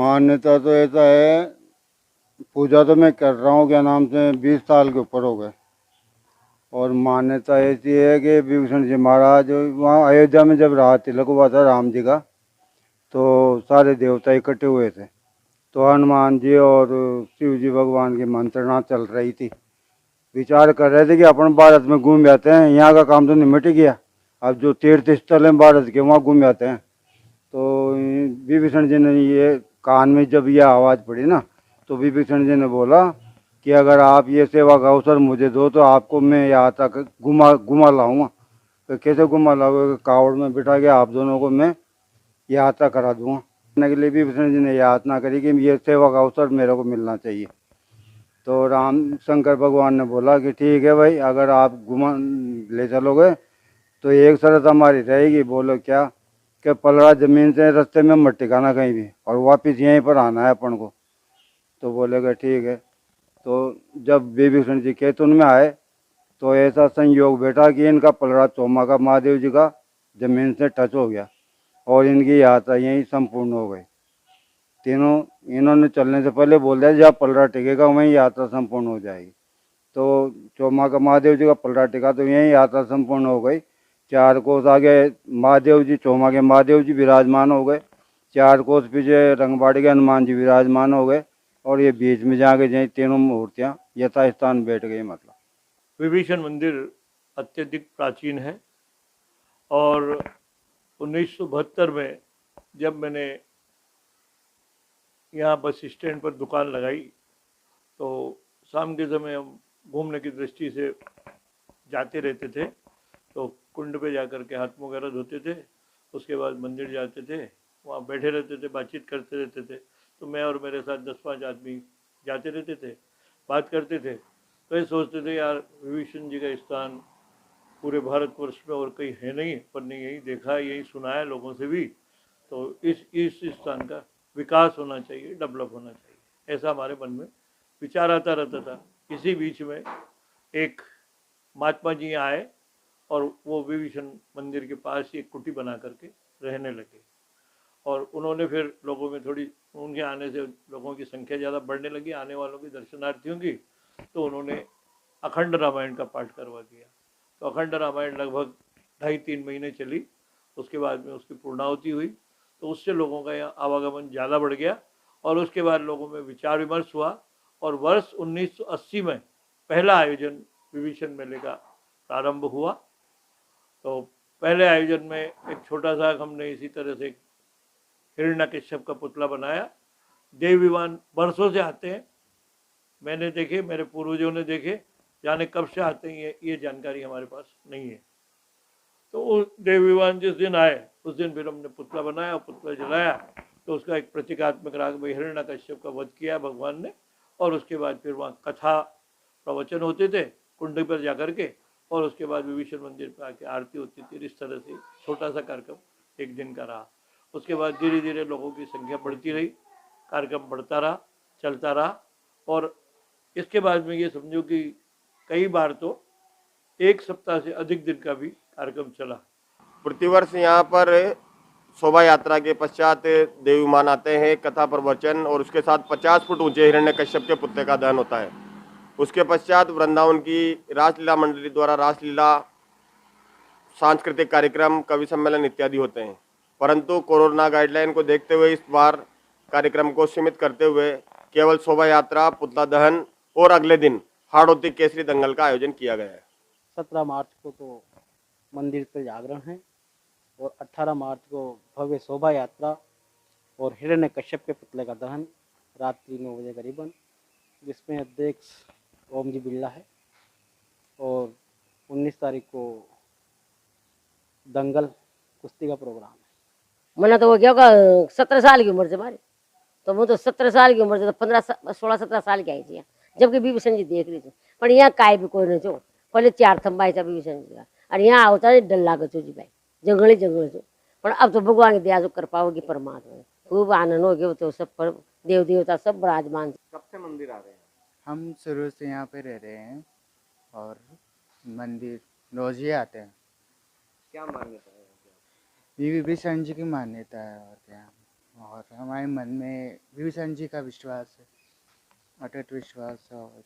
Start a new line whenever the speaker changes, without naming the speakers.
मान्यता तो ऐसा है, पूजा तो मैं कर रहा हूँ क्या नाम से 20 साल के ऊपर हो गए। और मान्यता ऐसी है कि विभीषण जी महाराज वहाँ अयोध्या में जब रात तिलक हुआ था राम जी का, तो सारे देवता इकट्ठे हुए थे। तो हनुमान जी और शिव जी भगवान की मंत्रणा चल रही थी। विचार कर रहे थे कि अपन भारत में घूम जाते हैं, यहाँ का काम तो निमट गया, अब जो तीर्थ स्थल हैं भारत के वहाँ घूम जाते हैं। तो विभीषण जी ने ये कान में जब ये आवाज़ पड़ी ना, तो विभीषण जी ने बोला कि अगर आप ये सेवा का अवसर मुझे दो तो आपको मैं यहाँ तक घुमा घुमा लाऊंगा। तो कैसे घुमा लाऊंगा? कावड़ में बिठा के आप दोनों को मैं यात्रा करा दूंगा। करने के लिए विभीषण जी ने याचना करी कि ये सेवा का अवसर मेरे को मिलना चाहिए। तो राम शंकर भगवान ने बोला कि ठीक है भाई, अगर आप घुमा ले चलोगे तो एक शर्त हमारी रहेगी। बोलो क्या? कि पलड़ा जमीन से रास्ते में मत टिकाना कहीं भी, और वापस यहीं पर आना है अपन को। तो बोलेगा ठीक है। तो जब विभीषण जी खेतुन में आए तो ऐसा संयोग बैठा कि इनका पलड़ा चौमाका महादेव जी का जमीन से टच हो गया और इनकी यात्रा यहीं संपूर्ण हो गई। तीनों इन्होंने चलने से पहले बोल दिया जहाँ पलड़ा टिकेगा वहीं यात्रा संपूर्ण हो जाएगी। तो चौमाका महादेव जी का पलड़ा टिका तो यहीं यात्रा संपूर्ण हो गई। 4 कोस आगे महादेव जी, चौमाके महादेव जी विराजमान हो गए। 4 कोस पीछे रंगबाड़ी के हनुमान जी विराजमान हो गए। और ये बीच में जाके जाए तीनों मूर्तियाँ यथास्थान बैठ गई। मतलब
विभीषण मंदिर अत्यधिक प्राचीन है और 1972 में जब मैंने यहाँ बस स्टैंड पर दुकान लगाई तो शाम के समय हम घूमने की दृष्टि से जाते रहते थे। तो कुंड पे जाकर के हाथ वगैरह धोते थे, उसके बाद मंदिर जाते थे, वहाँ बैठे रहते थे, बातचीत करते रहते थे। तो मैं और मेरे साथ 10-5 आदमी जाते रहते थे, बात करते थे। तो ये सोचते थे यार विभीषण जी का स्थान पूरे भारतवर्ष में और कहीं है नहीं, पर नहीं यही देखा है, यही सुना है लोगों से भी। तो इस स्थान का विकास होना चाहिए, डेवलप होना चाहिए, ऐसा हमारे मन में विचार आता रहता था। इसी बीच में एक महात्मा जी आए और वो विभीषण मंदिर के पास ही एक कुटी बना करके रहने लगे। और उन्होंने फिर लोगों में थोड़ी, उनके आने से लोगों की संख्या ज़्यादा बढ़ने लगी, आने वालों की, दर्शनार्थियों की। तो उन्होंने अखंड रामायण का पाठ करवा दिया। तो अखंड रामायण लगभग 2.5-3 महीने चली। उसके बाद में उसकी पूर्णाहुति हुई। तो उससे लोगों का यहाँ आवागमन ज़्यादा बढ़ गया और उसके बाद लोगों में विचार विमर्श हुआ और वर्ष 1980 में पहला आयोजन विभीषण मेले का प्रारंभ हुआ। तो पहले आयोजन में एक छोटा सा हमने इसी तरह से हिरण्यकश्यप का पुतला बनाया। देव विमान बरसों से आते हैं, मैंने देखे, मेरे पूर्वजों ने देखे, जाने कब से आते हैं ये जानकारी हमारे पास नहीं है। तो उस देव विमान जिस दिन आए उस दिन फिर हमने पुतला बनाया, पुतला जलाया। तो उसका एक प्रतीकात्मक राग में हिरण्यकश्यप का वध किया भगवान ने। और उसके बाद फिर वहाँ कथा प्रवचन होते थे कुंड पर जा कर के, और उसके बाद विभीषण मंदिर पर आके आरती होती थी। इस तरह से छोटा सा कार्यक्रम एक दिन का रहा। उसके बाद धीरे धीरे लोगों की संख्या बढ़ती रही, कार्यक्रम बढ़ता रहा, चलता रहा। और इसके बाद में ये समझो कि कई बार तो 1 सप्ताह से अधिक दिन का भी कार्यक्रम चला।
प्रतिवर्ष यहाँ पर शोभा यात्रा के पश्चात देव विमान आते हैं, कथा प्रवचन और उसके साथ 50 फुट ऊंचे हिरण्यकश्यप के पुतले का दहन होता है। उसके पश्चात वृंदावन की रासलीला मंडली द्वारा रासलीला, सांस्कृतिक कार्यक्रम, कवि सम्मेलन इत्यादि होते हैं। परंतु कोरोना गाइडलाइन को देखते हुए इस बार कार्यक्रम को सीमित करते हुए केवल शोभा यात्रा, पुतला दहन और अगले दिन हाड़ौती केसरी दंगल का आयोजन किया गया है।
17 मार्च को तो मंदिर पर जागरण है और 18 मार्च को भव्य शोभा यात्रा और हिरण्यकश्यप के पुतले का दहन रात्रि 9 बजे करीबन, जिसमें अध्यक्ष ओम जी बिरला है। और 19 तारीख को दंगल कुश्ती का प्रोग्राम है।
मैंने तो वो क्या होगा 17 साल की उम्र से हमारी, तो वो तो 17 साल की उम्र से तो 15-16-17 साल की आई थी, जबकि विभीषण जी देख रही थी। पर यहाँ काय भी कोई नहीं छो, पहले 4 थम्बा था विभीषण जी का, और यहाँ होता है डर लागत छो जी भाई, जंगल छो। पर अब तो भगवान की दया जो कृपा होगी, परमात्मा खूब आनंद हो गया। तो सब पर देव देवता सब विराजमान।
कब से मंदिर आ रहे हैं?
हम शुरू से यहाँ पे रह रहे हैं और मंदिर रोज ही आते हैं।
क्या मान्यता है?
विभीषण जी की मान्यता है और क्या। और हमारे मन में विभीषण जी का विश्वास है, अटूट विश्वास है। और